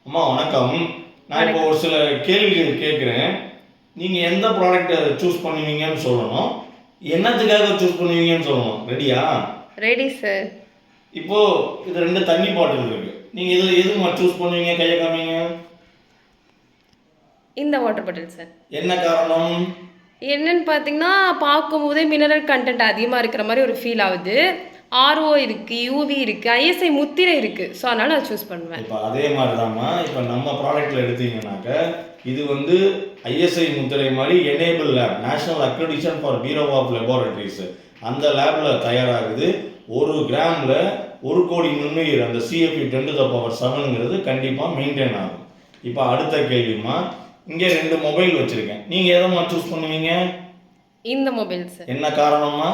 அம்மா வணக்கம். நான் இப்போ ஒரு சில கேள்விகள் கேட்குறேன். நீங்கள் எந்த ப்ராடக்ட்டை சூஸ் பண்ணுவீங்கன்னு சொல்லணும். என்னத்துக்காக சூஸ் பண்ணுவீங்கன்னு சொல்லணும். ரெடியா? Ready sir. இப்போ இது 2 தண்ணி பாட்டில் இருக்கு. நீங்கள் எதுமா சூஸ் பண்ணுவீங்க? கையை காமிங்க. இந்த வாட்டர் பாட்டில் சார். என்ன காரணம்? என்னன்னு பார்த்தீங்கன்னா, பார்க்கும்போதே மினரல் கண்டென்ட் அதிகமாக இருக்கிற மாதிரி ஒரு ஃபீல் ஆகுது. ஆர்ஓ இருக்குது, யூவி இருக்குது, ஐஎஸ்ஐ முத்திரை இருக்குது. ஸோ அதனால் நான் சூஸ் பண்ணுவேன். இப்போ அதே மாதிரி தான்மா இப்போ நம்ம ப்ராடக்ட்டில் எடுத்தீங்கன்னாக்க இது வந்து ஐஎஸ்ஐ முத்திரை மாதிரி NABL lab, national accreditation for bureau of laboratories, அந்த லேபில் தயாராகுது. 1 கிராமில் 1 கோடி நுண்ணுயிர், அந்த சிஎஃப்இ 10⁻⁷ கண்டிப்பாக மெயின்டைன் ஆகும். இப்போ அடுத்த கேள்விமா, இங்கே 2 மொபைல் வச்சுருக்கேன். நீங்கள் எதம்மா சூஸ் பண்ணுவீங்க? இந்த மொபைல் சார். என்ன காரணமா?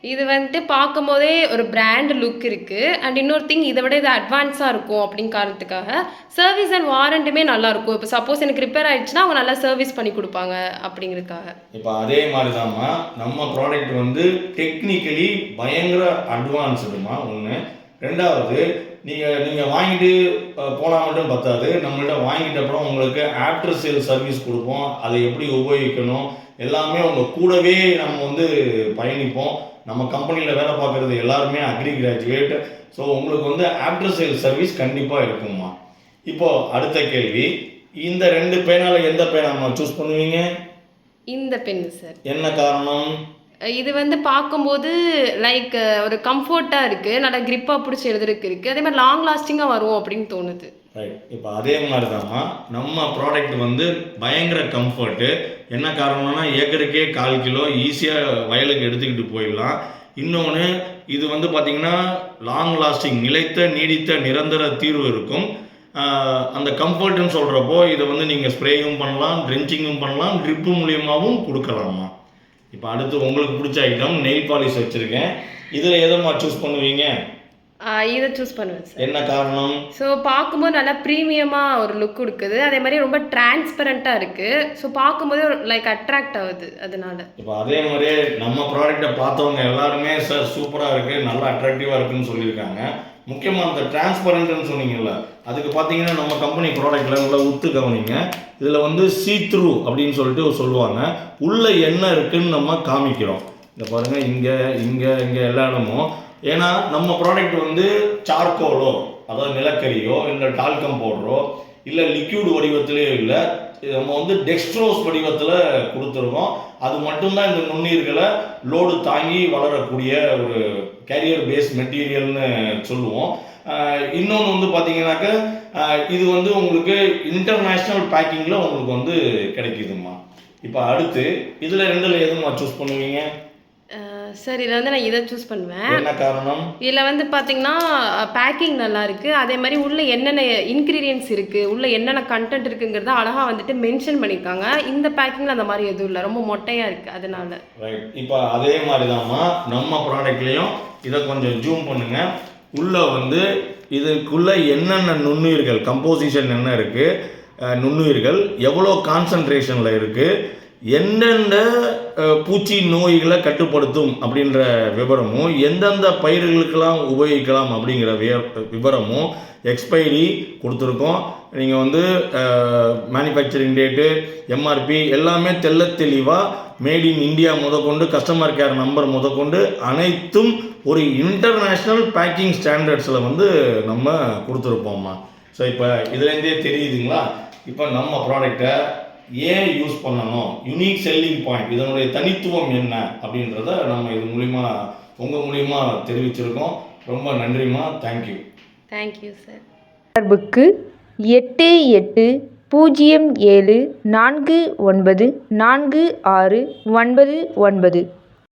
இது வந்துட்டு பார்க்கும்போதே ஒரு பிராண்ட் லுக் இருக்குது. அண்ட் இன்னொரு திங், இதை விட இது அட்வான்ஸாக இருக்கும் அப்படின்னு காரணத்துக்காக சர்வீஸ் அண்ட் வாரண்ட்டுமே நல்லாயிருக்கும். இப்போ சப்போஸ் எனக்கு ரிப்பேர் ஆகிடுச்சுன்னா அவங்க நல்லா சர்வீஸ் பண்ணி கொடுப்பாங்க அப்படிங்கிறதுக்காக. இப்போ அதே மாதிரி தான்மா நம்ம ப்ராடக்ட் வந்து டெக்னிக்கலி பயங்கர அட்வான்ஸ்டுமா ஒன்று. ரெண்டாவது, நீங்கள் வாங்கிட்டு போனால் மட்டும் பத்தாது. நம்மள்ட்ட வாங்கிட்ட அப்புறம் உங்களுக்கு ஆஃப்டர் சேல் சர்வீஸ் கொடுப்போம். அதை எப்படி உபயோகிக்கணும் எல்லாமே உங்கள் கூடவே நம்ம வந்து பயணிப்போம். நம்ம கம்பெனியில் வேலை பார்க்குறது எல்லாருமே அக்ரி கிராஜுவேட். ஸோ உங்களுக்கு வந்து ஆஃப்டர் சேல் சர்வீஸ் கண்டிப்பாக இருக்குமா. இப்போது அடுத்த கேள்வி, இந்த 2 பேனால எந்த பேனா சூஸ் பண்ணுவீங்க? இந்த பென் சார். என்ன காரணம்? இது வந்து பார்க்கும்போது லைக் ஒரு கம்ஃபர்ட்டாக இருக்குது, நல்லா கிரிப்பாக பிடிச்சி எழுதுறதுக்கு இருக்குது, அதே மாதிரி லாங் லாஸ்டிங்காக வரும் அப்படின்னு தோணுது. ரைட். இப்போ அதே மாதிரி தான்மா நம்ம ப்ராடக்ட் வந்து பயங்கர கம்ஃபர்ட்டு. என்ன காரணம்னா ஏக்கருக்கே 1/4 கிலோ ஈஸியாக வயலுக்கு எடுத்துக்கிட்டு போயிடலாம். இன்னொன்று, இது வந்து பார்த்திங்கன்னா லாங் லாஸ்டிங், நிலைத்த நீடித்த நிரந்தர தீர்வு இருக்கும். அந்த கம்ஃபர்ட்டுன்னு சொல்கிறப்போ இதை வந்து நீங்கள் ஸ்ப்ரேயும் பண்ணலாம், ட்ரென்ச்சிங்கும் பண்ணலாம், ட்ரிப்பு மூலியமாகவும் கொடுக்கலாமா. இப்போ அடுத்து உங்களுக்கு பிடிச்ச ஐட்டம் நெயில் பாலிஷ் வச்சுருக்கேன். இதில் எதம்மா சூஸ் பண்ணுவீங்க? இதை சூஸ் பண்ணுவேன் சார். என்ன காரணம்? ஸோ பார்க்கும்போது நல்லா ப்ரீமியமாக ஒரு லுக் கொடுக்குது, அதே மாதிரி ரொம்ப டிரான்ஸ்பரண்ட்டாக இருக்குது. ஸோ பார்க்கும்போது லைக் அட்ராக்ட் ஆகுது அதனால. இப்போ அதே மாதிரியே நம்ம ப்ராடக்டை பார்த்தவங்க எல்லாருமே சார் சூப்பராக இருக்குது, நல்லா அட்ராக்டிவாக இருக்குதுன்னு சொல்லியிருக்காங்க. முக்கியமாக அந்த டிரான்ஸ்பரண்ட்னு சொன்னீங்கல்ல, அதுக்கு பார்த்தீங்கன்னா நம்ம கம்பெனி ப்ராடக்டில் நல்லா உத்து கவனிங்க. இதில் வந்து சீத்ரூ அப்படின்னு சொல்லிட்டு சொல்லுவாங்க. உள்ளே என்ன இருக்குதுன்னு நம்ம காமிக்கிறோம். இந்த பாருங்கள், இங்கே இங்கே இங்கே எல்லா இடமும். ஏன்னா நம்ம ப்ராடக்ட் வந்து சார்கோலோ, அதாவது நிலக்கரியோ இல்லை டால்கம் பவுடரோ இல்லை லிக்யூட் வடிவத்திலேயோ இல்லை, நம்ம வந்து டெக்ஸ்ட்ரோஸ் வடிவத்தில் கொடுத்துருக்கோம். அது மட்டும்தான் இந்த நுண்ணுயிர்களை லோடு தாங்கி வளரக்கூடிய ஒரு கேரியர் பேஸ் மெட்டீரியல்னு சொல்லுவோம். இன்னொன்று வந்து பார்த்தீங்கன்னாக்க இது வந்து உங்களுக்கு இன்டர்நேஷ்னல் பேக்கிங்கில் உங்களுக்கு வந்து கிடைக்குதுமா. இப்போ அடுத்து இதில் 2ல் எதுமா சூஸ் பண்ணுவீங்க? சார், இதில் வந்து நான் இதை சூஸ் பண்ணுவேன். என்ன காரணம்? இதில் வந்து பார்த்தீங்கன்னா பேக்கிங் நல்லா இருக்குது, அதே மாதிரி உள்ள என்னென்ன இன்க்ரீடியன்ஸ் இருக்குது, உள்ள என்னென்ன கண்டென்ட் இருக்குங்கிறத அழகாக வந்துட்டு மென்ஷன் பண்ணியிருக்காங்க. இந்த பேக்கிங்கில் அந்த மாதிரி எதுவும் இல்லை, ரொம்ப மொட்டையாக இருக்குது அதனால. ரைட். இப்போ அதே மாதிரி தான்மா நம்ம ப்ராடக்ட்லேயும் இதை கொஞ்சம் ஜூம் பண்ணுங்கள். உள்ளே வந்து இதுக்குள்ளே என்னென்ன நுண்ணுயிர்கள், கம்போசிஷன் என்ன இருக்குது, நுண்ணுயிர்கள் எவ்வளோ கான்சன்ட்ரேஷனில் இருக்குது, எந்தெந்த பூச்சி நோய்களை கட்டுப்படுத்தும் அப்படின்ற விவரமும், எந்தெந்த பயிர்களுக்கெல்லாம் உபயோகிக்கலாம் அப்படிங்கிற விவரமும், எக்ஸ்பைரி கொடுத்துருக்கோம். நீங்கள் வந்து மேனுஃபேக்சரிங் டேட்டு, எம்ஆர்பி எல்லாமே தெளிவாக மேட் இன் இந்தியா முதற்கொண்டு கஸ்டமர் கேர் நம்பர் முதற்கொண்டு அனைத்தும் ஒரு இன்டர்நேஷ்னல் பேக்கிங் ஸ்டாண்டர்ட்ஸில் வந்து நம்ம கொடுத்துருப்போம்மா. ஸோ இப்போ இதுலேருந்தே தெரியுதுங்களா, இப்போ நம்ம ப்ராடக்டை ஏன் யூஸ் பண்ணணும், யூனிக் செல்லிங் பாயிண்ட், இதனுடைய தனித்துவம் என்ன அப்படின்றத நம்ம இது மூலிமா உங்கள் மூலிமா தெரிவிச்சிருக்கோம். ரொம்ப நன்றிம்மா. தேங்க்யூ. Thank you sir. தொடர்புக்கு 8807494699.